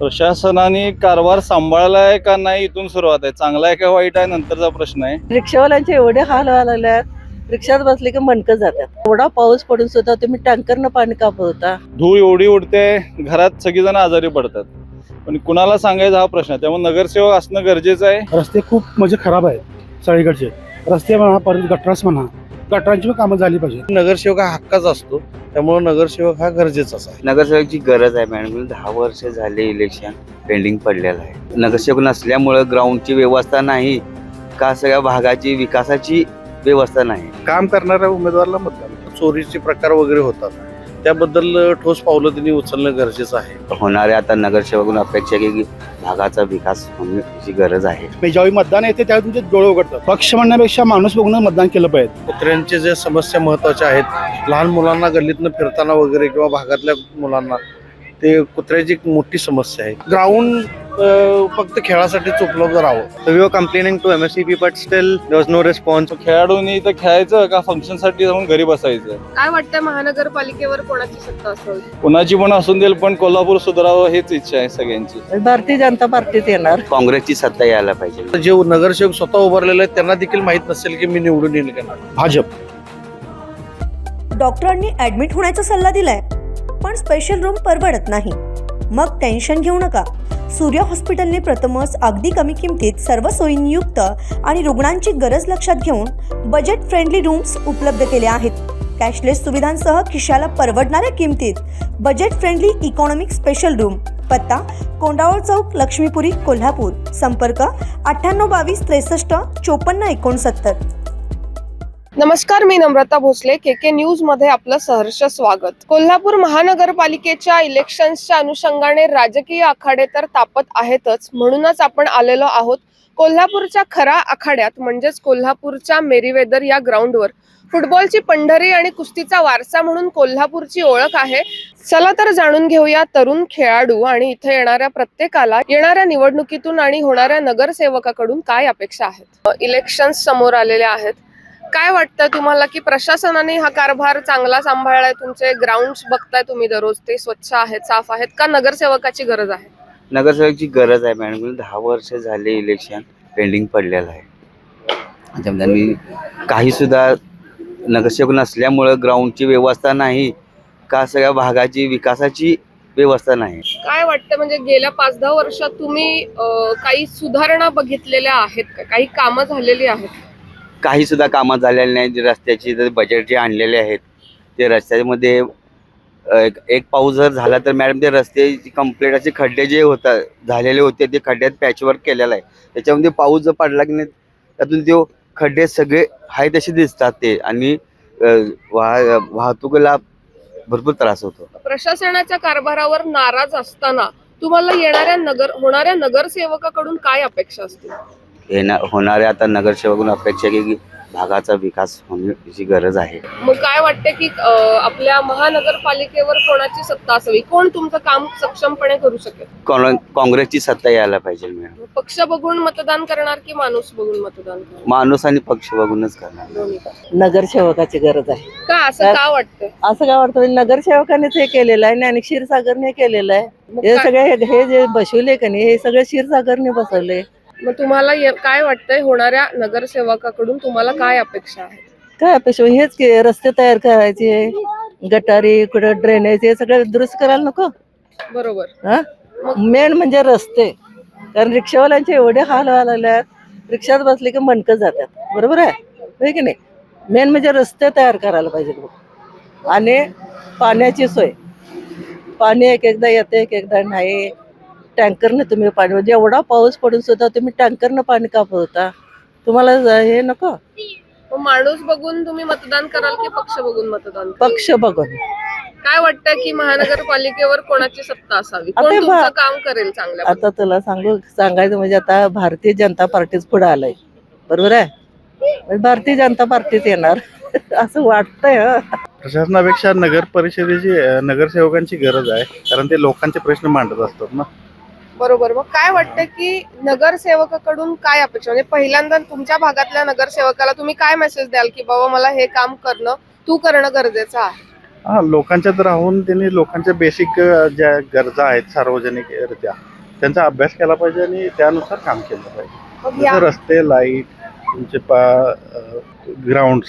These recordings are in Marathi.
प्रशासनाने कारभार सांभाळलाय का नाही इथून सुरुवात आहे. चांगला आहे का वाईट आहे नंतरचा प्रश्न आहे. रिक्षावाल्यांचे एवढे हाल व्हायला लागल्यात, रिक्षात बसले की मणकं जातात. एवढा पाऊस पडून सुद्धा तुम्ही टँकरनं पाणी का पुरवता? धूळ एवढी उडते, घरात सगळीजण आजारी पडतात. पण कुणाला सांगायचा हा प्रश्न आहे. त्यामुळे नगरसेवक असणं गरजेचं आहे. रस्ते खूप म्हणजे खराब आहेत सगळीकडचे. रस्ते म्हणा, परत गटरास म्हणा, गटरांची पण कामं झाली पाहिजे. नगरसेवक हा हक्काचा असतो, त्यामुळे नगरसेवक हा गरजेचाच आहे. नगरसेवकची गरज आहे मॅडम. 10 वर्ष झाले इलेक्शन पेंडिंग पडलेलं आहे. नगरसेवक नसल्यामुळे ग्राउंडची व्यवस्था नाही का, सगळ्या भागाची विकासाची व्यवस्था नाही. काम करणाऱ्या उमेदवाराला मतदान. चोरीचे प्रकार वगैरे होतात, त्याबद्दल ठोस पावलं त्यांनी उचलणं गरजेचं आहे. होणाऱ्या आता नगरसेवकांना अपेक्षा की भागाचा विकास होण्याची गरज आहे. ज्यावेळी मतदान येते त्यावेळी तुमचे डोळे उघडतात. पक्ष म्हणण्यापेक्षा माणूस बघून मतदान केलं पाहिजे. कुत्र्यांचे जे समस्या महत्वाच्या आहेत, लहान मुलांना गल्लीतनं फिरताना वगैरे किंवा भागातल्या मुलांना, ते कुत्र्याची एक मोठी समस्या आहे. ग्राउंड फक्त खेळासाठीच उपलब्ध राहावं. So we were complaining to MSCP, but still there was no response. खेळाडूंनी इथं खेळायचं का फंक्शन साठी जाऊन घरी बसायचं. काय वाटतं महानगरपालिकेवर कोणाची सत्ता असावी? कुणाची पण असून देईल, पण कोल्हापूर सुधारावं हेच इच्छा आहे सगळ्यांची. भारतीय जनता पार्टीत येणार. काँग्रेसची सत्ता यायला पाहिजे. जे नगरसेवक स्वतः उभारलेले आहेत त्यांना देखील माहित नसेल की मी निवडून येईल का नाही. भाजप. डॉक्टरांनी ऍडमिट होण्याचा सल्ला दिलाय, पण स्पेशल रूम परवडत नाही. मग टेन्शन घेऊ नका. सूर्या हॉस्पिटलने प्रथमच अगदी कमी किमतीत सर्व सोयींयुक्त आणि रुग्णांची गरज लक्षात घेऊन बजेट फ्रेंडली रूम्स उपलब्ध केले आहेत. कॅशलेस सुविधांसह खिशाला परवडणाऱ्या किमतीत budget friendly economic special room. पत्ता कोंडावळ चौक, लक्ष्मीपुरी, कोल्हापूर. संपर्क 9822 63 54 69. नमस्कार, मी नम्रता भोसले. के न्यूज मध्ये आपलं सहर्ष स्वागत. कोल्हापूर महानगरपालिकेच्या इलेक्शन्सच्या अनुषंगाने राजकीय आखाडे तर तापत आहेतच, म्हणूनच आपण आलेलो आहोत कोल्हापूरच्या खरा आखाड्यात, म्हणजेच कोल्हापूरच्या मेरीवेदर या ग्राउंडवर. फुटबॉलची पंढरी आणि कुस्तीचा वारसा म्हणून कोल्हापूरची ओळख आहे. चला तर जाणून घेऊया तरुण खेळाडू आणि इथे येणाऱ्या प्रत्येकाला येणाऱ्या निवडणुकीतून आणि होणाऱ्या नगरसेवकाकडून काय अपेक्षा आहेत. इलेक्शन्स समोर आलेले आहेत. काय वाटतं तुम्हाला की प्रशासनाने हा कारभार चांगला सांभाळलाय? तुमचे ग्राउंड्स बघताय तुम्ही दररोज, ते स्वच्छ आहेत, साफ आहेत का? नगरसेवकाची गरज आहे? नगरसेवकची गरज आहे मॅडम. 10 वर्ष झाले इलेक्शन पेंडिंग पडलेलं आहे. त्यामुळे काही सुद्धा नगरसेवक नसल्यामुळे ग्राउंडची व्यवस्था नाही का, सगळ्या भागाची विकासाची व्यवस्था नाही. काय वाटतं, म्हणजे गेल्या 5-10 वर्षात तुम्ही काही सुधारणा बघितलेल्या आहेत का? काही कामं झालेली आहेत? काही सुद्धा कामं झालेली नाही. जे रस्त्याची बजेट जे आणलेले आहेत, ते रस्त्यामध्ये एक पाऊस जर झाला तर मॅडम ते रस्ते कंप्लीट असे खड्डे जे झालेले होते ते खड्ड्यात पॅचवर्क केलेलं आहे. त्याच्यामध्ये पाऊस जर पडला की नाही, त्यातून ते खड्डे सगळे आहे तसे दिसतात ते, आणि वाहतुकीला भरपूर त्रास होतो. प्रशासनाच्या कारभारावर नाराज असताना तुम्हाला होणाऱ्या नगरसेवकाकडून काय अपेक्षा असतील? होणाऱ्या आता नगरसेवकांना अपेक्षा की भागाचा विकास होण्याची गरज आहे. मग काय वाटतं की आपल्या महानगरपालिकेवर कोणाची सत्ता असावी? कोण तुमचं काम सक्षमपणे करू शकेल? काँग्रेसची सत्ता यायला पाहिजे मॅडम. पक्ष बघून मतदान करणार की माणूस बघून मतदान करणार? माणूस आणि पक्ष बघूनच करणार. नगरसेवकाची गरज आहे. का असं का वाटतं? असं काय वाटतं, नगरसेवकानेच हे केलेलं आहे. ज्ञानिक क्षीरसागरने केलेलं आहे. हे सगळे हे जे बसवले का नाही, हे सगळे क्षीरसागरने बसवले. मग तुम्हाला काय वाटतंय, होणाऱ्या नगरसेवकाकडून तुम्हाला काय अपेक्षा आहे? काय अपेक्षा हेच की रस्ते तयार करायचे, गटारी, कुठं ड्रेनेज, हे सगळं दुरुस्त करायला नको. बरोबर. हा, मेन म्हणजे रस्ते. कारण रिक्षावाल्यांचे एवढे हाल व्हायला लागल्यात, रिक्षात बसले की मणकं जातात. बरोबर आहे की नाही? मेन म्हणजे रस्ते तयार करायला पाहिजे लोक. आणि पाण्याची सोय. पाणी एक एकदा येते, एक एकदा नाही. टँकरने तुम्ही पाणी, म्हणजे एवढा पाऊस पडून सुद्धा तुम्ही टँकरनं पाणी का पुरवता? तुम्हाला हे नको? माणूस बघून तुम्ही मतदान कराल की पक्ष बघून मतदान? पक्ष बघून. काय वाटतं की महानगरपालिकेवर कोणाची सत्ता असावी? कोण तुमचं काम करेल चांगलं? आता तुला सांगायचं म्हणजे आता भारतीय जनता पार्टीच पुढे आलंय. बरोबर आहे? भारतीय जनता पार्टीत येणार असं वाटतंय. प्रशासनापेक्षा नगर परिषदेची नगरसेवकांची गरज आहे, कारण ते लोकांचे प्रश्न मांडत असतात ना. बरोबर. मग काय वाटतं की नगरसेवकाकडून काय अपेक्षा, म्हणजे पहिल्यांदा तुमच्या भागातल्या नगरसेवकाला तुम्ही काय मेसेज द्याल की बाबा मला हे काम तू करणं गरजेचं आहे? हा, लोकांच्यात राहून त्यांनी लोकांच्या बेसिक ज्या गरजा आहेत सार्वजनिकरित्या त्यांचा अभ्यास केला पाहिजे आणि त्यानुसार काम केलं पाहिजे. मग या जसं रस्ते, लाईट, तुमचे ग्राउंड्स,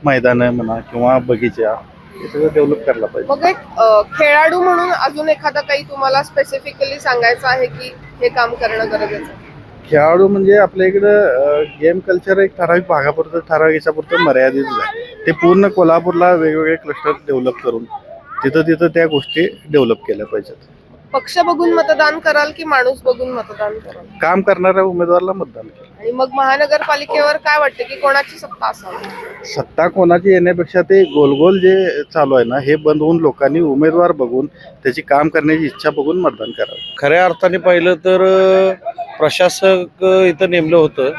मैदानं म्हणा किंवा बगीचा, हे सगळं डेव्हलप करायला पाहिजे. मग एक खेळाडू म्हणून अजून एखादा काही तुम्हाला स्पेसिफिकली सांगायचं आहे की हे काम करणं गरजेचं आहे? खेळाडू म्हणजे आपल्या इकडं गेम कल्चर एक ठराविक भागापुरतं, ठराविक याच्यापुरतं मर्यादित आहे. ते पूर्ण कोल्हापूरला वेगवेगळे क्लस्टर डेव्हलप करून तिथं त्या गोष्टी डेव्हलप केल्या पाहिजेत. पक्ष बघून मतदान कराल की माणूस बघून मतदान कराल? काम करणाऱ्या उमेदवाराला मतदान केलं. आणि मग महानगरपालिकेवर काय वाटतं की कोणाची सत्ता असावी? सत्ता कोणाची येण्यापेक्षा ते गोलगोल जे चालू आहे ना, हे बंद होऊन लोकांनी उमेदवार बघून त्याची काम करण्याची इच्छा बघून मतदान करावं. खऱ्या अर्थाने पाहिलं तर प्रशासक इथं नेमलं होतं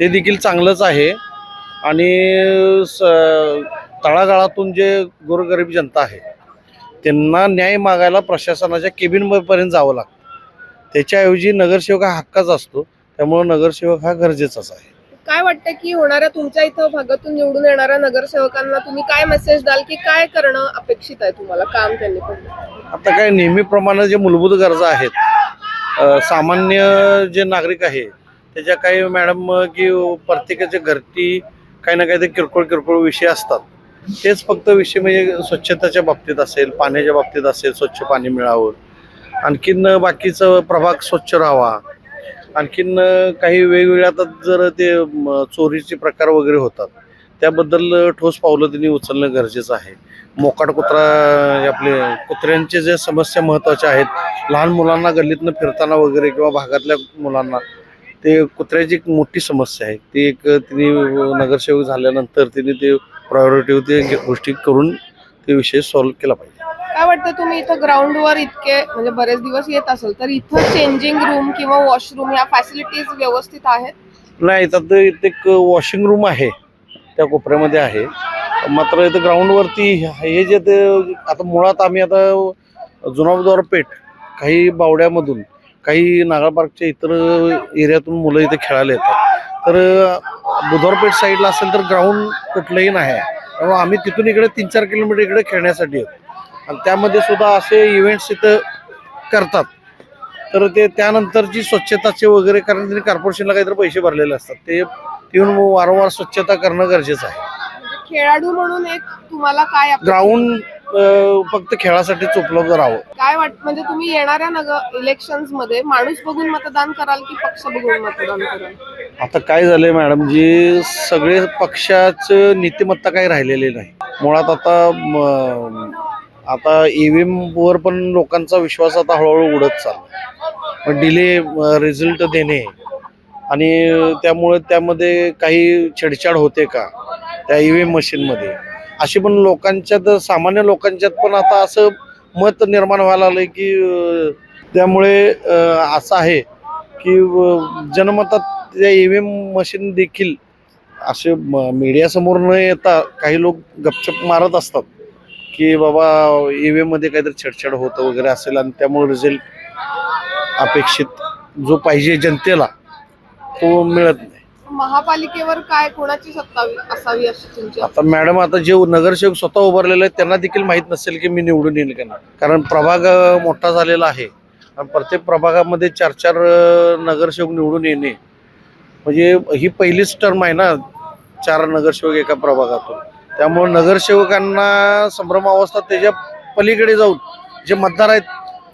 ते देखील चांगलंच आहे आणि तळागाळातून जे गोरगरीब जनता आहे त्यांना न्याय मागायला प्रशासनाच्या केबिनपर्यंत जावं लागतं. त्याच्याऐवजी नगरसेवक हा हक्काच असतो, त्यामुळे नगरसेवक हा गरजेचाच आहे. काय वाटतं की होणाऱ्या तुमच्या इथं भागातून निवडून येणाऱ्या नगरसेवकांना तुम्ही काय मेसेज द्याल की काय करणं अपेक्षित आहे तुम्हाला काम त्यांनी करणं? आता काय नेहमीप्रमाणे जे मूलभूत गरजा आहेत, सामान्य जे नागरिक आहे त्याच्या काही मॅडम की प्रत्येकाच्या घरटी काही ना काही ते किरकोळ विषय असतात. तेच फक्त विषय म्हणजे स्वच्छतेच्या बाबतीत असेल, पाण्याच्या बाबतीत असेल, स्वच्छ पाणी मिळावं, आणखीन बाकीचं प्रभाग स्वच्छ राहावा, आणखीन काही वेगवेगळ्या आता जर ते चोरीचे प्रकार वगैरे होतात त्याबद्दल ठोस पावलं त्यांनी उचलणं गरजेचं आहे. मोकाट कुत्रा, आपले कुत्र्यांचे जे समस्या महत्त्वाच्या आहेत, लहान मुलांना गल्लीतनं फिरताना वगैरे किंवा भागातल्या मुलांना ते कुत्र्याची एक मोठी समस्या आहे. ती एक तिने नगरसेवक झाल्यानंतर तिने ते प्रायोरिटी ते गोष्टी करून ते विषय सॉल्व्ह केला पाहिजे. काय वाटतं तुम्ही इथं ग्राउंडवर इतके म्हणजे बरेच दिवस येत असेल तर इथं चेंजिंग रूम किंवा वॉशरूम ह्या फॅसिलिटीज व्यवस्थित आहेत? नाही, इथं एक वॉशिंग रूम आहे त्या कोपऱ्यामध्ये आहे, मात्र इथं ग्राउंडवरती हे जे ते आता मुळात आम्ही आता जुना बुधवार पेठ, काही बावड्यामधून, काही नागाळ पार्कच्या इतर एरियातून मुलं इथे खेळायला येतात. तर बुधवार पेठ साईडला असेल तर ग्राउंड कुठलंही नाही आहे, त्यामुळे आम्ही तिथून इकडे 3-4 किलोमीटर इकडे खेळण्यासाठी येतो आणि त्यामध्ये सुद्धा असे इव्हेंट्स इथं करतात. तर ते त्यानंतरची स्वच्छताचे वगैरे, कारण त्यांनी कॉर्पोरेशनला काहीतरी पैसे भरलेले असतात, ते येऊन वारंवार स्वच्छता करणं गरजेचं आहे. खेळाडू म्हणून एक तुम्हाला काय ग्राउंड फक्त खेळासाठीच उपलब्ध राहावं. काय वाटतं म्हणजे तुम्ही येणाऱ्या इलेक्शन्स मध्ये माणूस बघून मतदान कराल की पक्ष बघून मतदान कराल? आता काय झालंय मॅडम जी, सगळे पक्षाचं नीतिमत्ता काही राहिलेली नाही मुळात. आता ईव्हीएम वर पण लोकांचा विश्वास आता हळूहळू उडत चालला. डिले रिझल्ट देणे आणि त्यामुळे त्यामध्ये काही छेडछाड होते का त्या ईव्हीएम मशीनमध्ये, अशी पण लोकांच्यात, सामान्य लोकांच्यात पण आता असं मत निर्माण व्हायला लागलंय की त्यामुळे असं आहे की जनमतात त्या ईव्हीएम मशीन देखील असे मीडियासमोर न येता काही लोक गपचप मारत असतात की बाबा ईव्हीएम मध्ये काहीतरी छेडछाड होतं वगैरे असेल आणि त्यामुळे रिझल्ट अपेक्षित जो पाहिजे जनतेला तो मिळत नाही. महापालिकेवर काय कोणाची सत्ता असावी अशी तुमची? आता मॅडम, आता जे नगरसेवक स्वतः उभारलेले आहेत त्यांना देखील माहित नसेल की मी निवडून येईल का नाही, कारण प्रभाग मोठा झालेला आहे आणि प्रत्येक प्रभागामध्ये 4-4 नगरसेवक निवडून येणे म्हणजे ही पहिलीच टर्म आहे ना, 4 नगरसेवक एका प्रभागातून. त्यामुळे नगरसेवकांना संभ्रमावस्था, त्याच्या पलीकडे जाऊन जे मतदार आहेत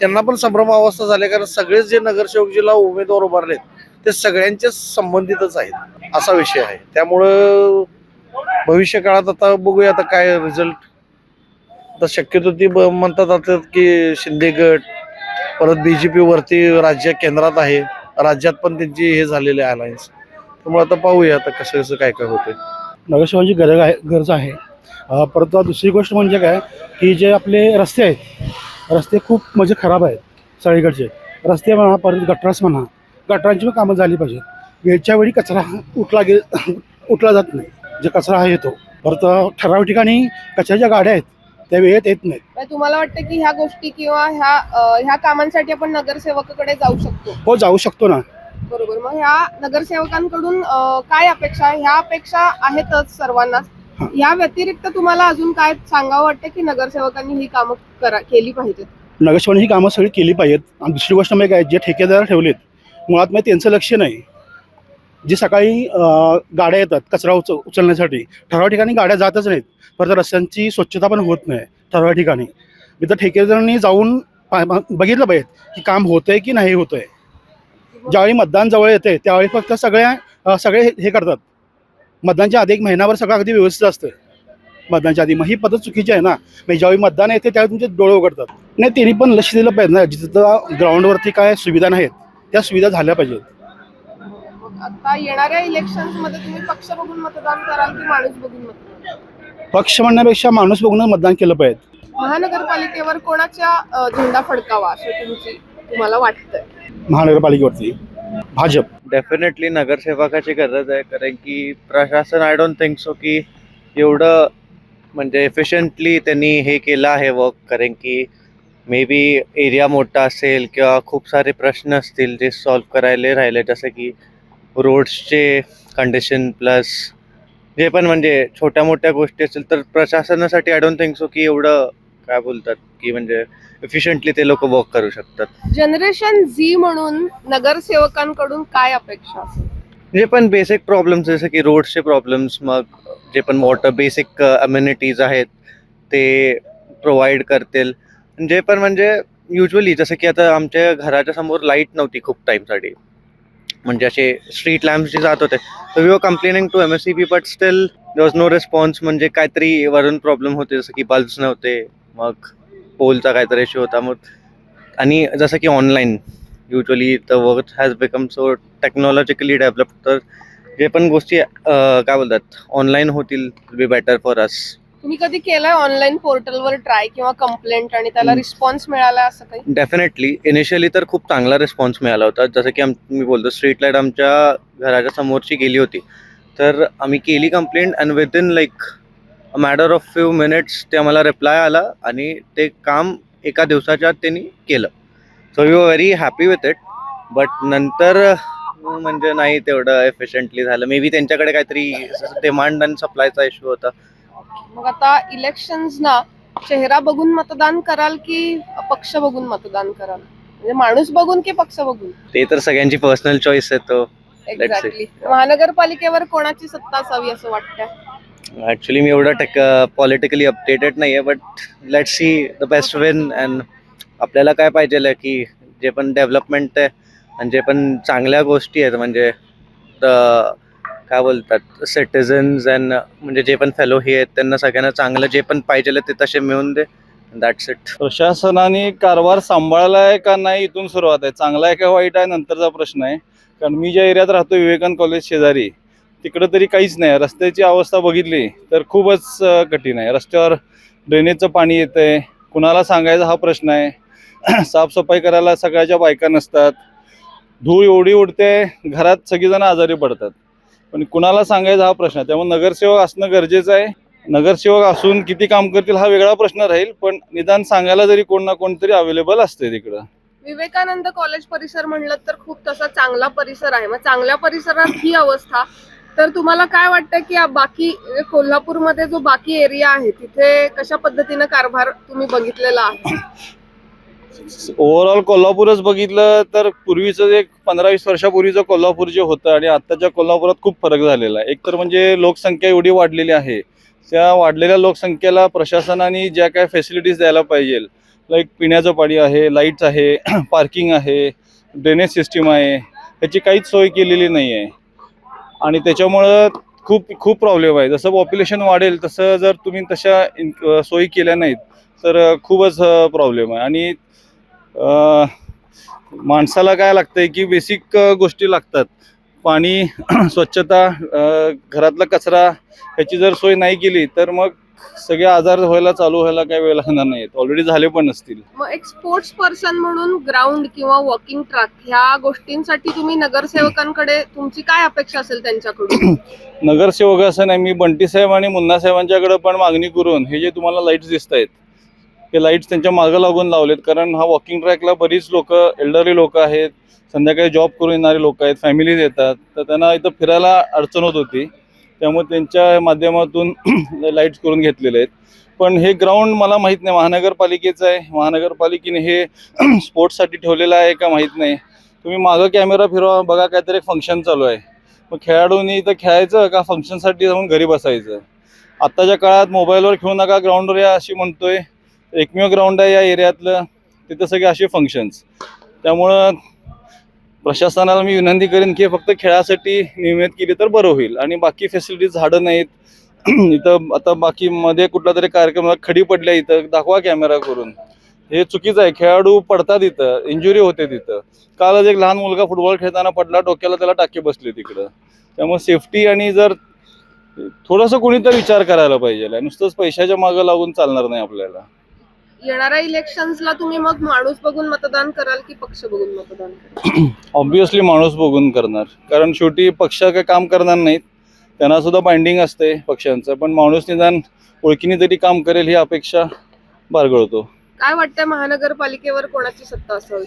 त्यांना पण संभ्रमावस्था झाली, कारण सगळेच जे नगरसेवक जिला उमेदवार उभारलेत ते सगळ्यांचेच संबंधितच आहेत, असा विषय आहे. त्यामुळं भविष्य काळात आता बघूया आता काय रिझल्ट. आता शक्यतो ती म्हणतात आता की शिंदे गट, परत BJP वरती राज्य केंद्रात आहे, राज्यात पण त्यांची हे झालेले अलायन्स. त्यामुळे आता पाहूया आता कसं कसं काय काय होते. नगरसेवकांची गरज आहे. परत दुसरी गोष्ट म्हणजे काय की जे आपले रस्ते आहेत, रस्ते खूप म्हणजे खराब आहेत सगळीकडचे. रस्ते म्हणा, परत गटरास म्हणा, गटरांची पण कामं झाली पाहिजेत. वेळच्या वेळी कचरा उठला जात नाही, जे कचरा आहे येतो. परत ठराविक ठिकाणी कचऱ्याच्या गाड्या आहेत त्या वेळेत येत नाहीत. तुम्हाला वाटतं की ह्या गोष्टी किंवा ह्या कामांसाठी आपण नगरसेवकाकडे जाऊ शकतो? हो, जाऊ शकतो ना. बरोबर. मग ह्या नगरसेवकांकडून काय अपेक्षा आहे? ह्या अपेक्षा आहेतच सर्वांनाच, या व्यतिरिक्त तुम्हाला अजून काय सांगावं वाटतं की नगरसेवकांनी ही कामं केली पाहिजेत? नगरसेवकांनी ही कामं सगळी केली पाहिजेत. आणि दुसरी गोष्ट म्हणजे काय, जे ठेकेदार ठेवलेत मुळात म्हणजे त्यांचं लक्ष नाही. जे सकाळी गाड्या येतात कचरा उचलण्यासाठी, ठराविक ठिकाणी गाड्या जातच नाहीत. परत रस्त्यांची स्वच्छता पण होत नाही ठराविक ठिकाणी. इथं ठेकेदारांनी जाऊन बघितलं पाहिजे की काम होतंय की नाही होतंय. ज्यावेळी मतदान जवळ येते त्यावेळी फक्त सगळे हे करतात. मतदानच्या आधी 1 महिनाभर सगळं अगदी व्यवस्थित असतं मतदानच्या आधी. मग ही पद्धत चुकीची आहे ना. म्हणजे ज्यावेळी मतदान येते त्यावेळी तुमचे डोळे उघडतात. नाही, त्यांनी पण लक्ष दिलं पाहिजे ना. जिथं ग्राउंडवरती काय सुविधा नाहीत त्या सुविधा झाल्या पाहिजेत. आता येणाऱ्या इलेक्शन्स मध्ये तुम्ही पक्ष बघून मतदान कराल की माणूस बघून मतदान? पक्ष म्हणण्यापेक्षा माणूस बघूनच मतदान केलं पाहिजे. महानगरपालिकेवर कोणाच्या झेंडा फडकावा असं तुम्हाला वाटतंय? महानगरपालिकेवरती भाजप. डेफिनेटली नगरसेवकाची गरज आहे, कारण की प्रशासन आय डोंट थिंक सो की एवढं म्हणजे एफिशियंटली त्यांनी हे केलं आहे वर्क. कारण की मे बी एरिया मोठा असेल किंवा खूप सारे प्रश्न असतील जे सॉल्व्ह करायला राहिले, जसं की रोड्सचे कंडिशन प्लस जे पण म्हणजे छोट्या मोठ्या गोष्टी असतील, तर प्रशासनासाठी आय डोंट थिंक सो की एवढं काय बोलतात की म्हणजे एफिशियंटली ते लोक वर्क करू शकतात. जनरेशन झी म्हणून नगरसेवकांकडून काय अपेक्षा असेल? जे पण बेसिक प्रॉब्लेम्स जसं की रोड्सचे प्रॉब्लेम्स, मग जे पण वॉटर बेसिक अम्युनिटीज आहेत ते प्रोव्हाइड करतील. जे पण म्हणजे युजली जसं की आता आमच्या घराच्या समोर लाईट नव्हती खूप टाईमसाठी, म्हणजे असे स्ट्रीट लॅम्प्स जे जात होते, तर we were complaining to MSEB but still there was no response. म्हणजे काहीतरी वरून प्रॉब्लेम होते, जसं की बल्ब्स नव्हते, मग पोलचा काहीतरी इश्यू होता. मग आणि जसं की online usually the work has become so technologically develop, तर जे पण गोष्टी काय बोलतात ऑनलाईन होतील बी बेटर फॉर अस. तुम्ही कधी केलंय ऑनलाईन पोर्टलवर ट्राय किंवा कंप्लेंट आणि त्याला रिस्पॉन्स मिळाला असं काही? डेफिनेटली इनिशियली तर खूप चांगला रिस्पॉन्स मिळाला होता. जसं की मी बोलतो स्ट्रीट लाईट आमच्या घराच्या समोरची गेली होती, तर आम्ही केली complaint and within like a matter of few minutes ते आम्हाला रिप्लाय आला आणि ते काम एका दिवसाच्या आत त्यांनी केलं. So we were very happy with it. But नंतर म्हणजे नाही तेवढं एफिशियंटली झालं. मे बी त्यांच्याकडे काहीतरी डिमांड आणि सप्लायचा इश्यू होता. मग आता इलेक्शन्सना चेहरा बघून मतदान कराल की पक्ष बघून मतदान कराल? म्हणजे माणूस बघून की पक्ष बघून? ते तर सगळ्यांची पर्सनल चॉईस आहे. तो एक्झॅक्टली. महानगरपालिकेवर कोणाची सत्ता असावी असं वाटतं? ऍक्च्युली मी एवढं पॉलिटिकली अपडेटेड नाही आहे, but let's see the best win. And आपल्याला काय पाहिजे की जे पण डेव्हलपमेंट आहे आणि जे पण चांगल्या गोष्टी आहेत, म्हणजे काय बोलतात सिटिझन्स अँड म्हणजे जे पण फेलो हे आहेत त्यांना सगळ्यांना चांगलं जे पण पाहिजे ते तसे मिळून दे. That's it. प्रशासनाने कारभार सांभाळलाय का नाही इथून सुरुवात आहे. चांगला आहे का वाईट आहे नंतरचा प्रश्न आहे. कारण मी ज्या एरियात राहतो विवेकानंद कॉलेज शेजारी, तिकडं तरी काहीच नाही. रस्त्याची अवस्था बघितली तर खूपच कठीण आहे. रस्त्यावर ड्रेनेजचं पाणी येतंय, कुणाला सांगायचा हा प्रश्न आहे. साफसफाई करायला सगळ्याच्या बायका नसतात. धूळ एवढी उडते, घरात सगळीजण आजारी पडतात, पण कुणाला सांगायचा हा प्रश्न आहे. त्यामुळे नगरसेवक असणं गरजेचं आहे. नगरसेवक असून किती काम करतील हा वेगळा प्रश्न राहील, पण निदान सांगायला जरी कोण ना कोणतरी अवेलेबल असते तिकडं. विवेकानंद कॉलेज परिसर म्हणलं तर खूप तसा चांगला परिसर आहे. मग चांगल्या परिसरात ही अवस्था, तर तुम्हाला काय वाटतं की बाकी कोल्हापूरमध्ये जो बाकी एरिया आहे तिथे कशा पद्धतीनं कारभार तुम्ही बघितलेला आहे? ओव्हरऑल कोल्हापूरच बघितलं तर पूर्वीचं एक 15-20 वर्षापूर्वीचं कोल्हापूर जे होतं आणि आत्ताच्या कोल्हापुरात खूप फरक झालेला आहे. एक तर म्हणजे लोकसंख्या एवढी वाढलेली आहे, त्या वाढलेल्या लोकसंख्येला प्रशासनाने ज्या काय फॅसिलिटीज द्यायला पाहिजे, लाईक पिण्याचं पाणी आहे, लाईट्स आहे, पार्किंग आहे, ड्रेनेज सिस्टीम आहे, ह्याची काहीच सोय केलेली नाही आहे. आणि त्याच्यामुळं खूप प्रॉब्लेम आहे. जसं पॉप्युलेशन वाढेल तसं जर तुम्ही तशा सोयी केल्या नाहीत तर खूपच प्रॉब्लेम आहे. आणि माणसाला काय लागतंय की बेसिक गोष्टी लागतात. पाणी, स्वच्छता, घरातला कचरा ह्याची जर सोय नाही केली तर मग सगळे आजार चालू व्हायला काही वेळ लागणार नाहीत. ऑलरेडी झाले पण नसतील. मग एक स्पोर्ट्स पर्सन म्हणून ग्राउंड किंवा वॉकिंग ट्रॅक ह्या गोष्टींसाठी तुम्ही नगरसेवकांकडे तुमची काय अपेक्षा असेल त्यांच्याकडून? नगरसेवक असं नाही, मी बंटी साहेब आणि मुन्ना साहेबांच्याकडे पण मागणी करून हे जे तुम्हाला लाईट्स दिसत आहेत हे लाईट्स त्यांच्या मागं लागून लावलेत. कारण हा वॉकिंग ट्रॅकला बरीच लोक, एल्डरली लोक आहेत, संध्याकाळी जॉब करून येणारे लोक आहेत, फॅमिलीज येतात, तर त्यांना इथं फिरायला अडचण होत होती. त्यामुळे त्यांच्या माध्यमातून लाईट्स करून घेतलेले आहेत. पण हे ग्राउंड मला माहीत नाही महानगरपालिकेचं आहे, महानगरपालिकेने हे स्पोर्ट्ससाठी ठेवलेलं आहे का माहीत नाही. तुम्ही मागं कॅमेरा फिरवा, बघा काहीतरी फंक्शन चालू आहे, मग खेळाडूंनी इथं खेळायचं का फंक्शनसाठी जाऊन घरी बसायचं. आत्ताच्या काळात मोबाईलवर खेळू नका, ग्राउंडवर या अशी म्हणतोय. एकमेव ग्राउंड आहे या एरियातलं, तिथं सगळे असे फंक्शन्स. त्यामुळं प्रशासनाला मी विनंती करेन की फक्त खेळासाठी नियमित केली तर बरं होईल आणि बाकी फॅसिलिटीज झाडं नाहीत इथं. आता बाकी मध्ये कुठला तरी कार्यक्रमात खडी पडल्या इथं दाखवा कॅमेरा करून, हे चुकीचं आहे. खेळाडू पडतात इथं, इंजुरी होते तिथं. कालच एक लहान मुलगा फुटबॉल खेळताना पडला, डोक्याला त्याला टाके बसले तिकडं. त्यामुळे सेफ्टी आणि जर थोडंसं कोणीतरी विचार करायला पाहिजे, नुसतंच पैशाच्या मागं लागून चालणार नाही आपल्याला. येणाऱ्या इलेक्शन्सला तुम्ही मग माणूस बघून मतदान कराल की पक्ष बघून मतदान कराल? ऑब्व्हियसली माणूस बघून करणार, कारण शेवटी पक्ष काही काम करणार नाहीत, त्यांना सुद्धा बाइंडिंग असते पक्षांचं. पण माणूस निदान ओळखीने तरी काम करेल ही अपेक्षा बाळगतो. काय वाटतंय महानगरपालिकेवर कोणाची सत्ता असावी?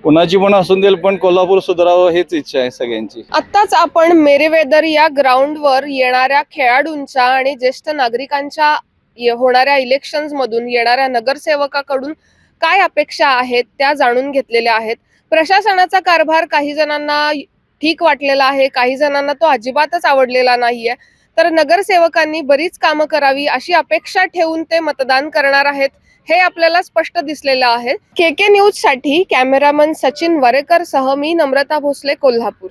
कोणाची पण असून देईल, पण कोल्हापूर सुधारावं हीच इच्छा आहे सगळ्यांची. आत्ताच आपण मेरीवेदर या ग्राउंडवर येणाऱ्या खेळाडूंच्या आणि ज्येष्ठ नागरिकांच्या होणाऱ्या इलेक्शन्स मधून येणाऱ्या नगरसेवकाकडून काय अपेक्षा आहेत त्या जाणून घेतलेल्या आहेत. प्रशासनाचा कारभार काही जणांना ठीक वाटलेला आहे, काही जणांना तो अजिबातच आवडलेला नाहीये. तर नगरसेवकांनी बरीच कामं करावी अशी अपेक्षा ठेवून ते मतदान करणार आहेत हे आपल्याला स्पष्ट दिसलेलं आहे. KK न्यूज साठी कॅमेरामन सचिन वरेकर सह मी नम्रता भोसले, कोल्हापूर.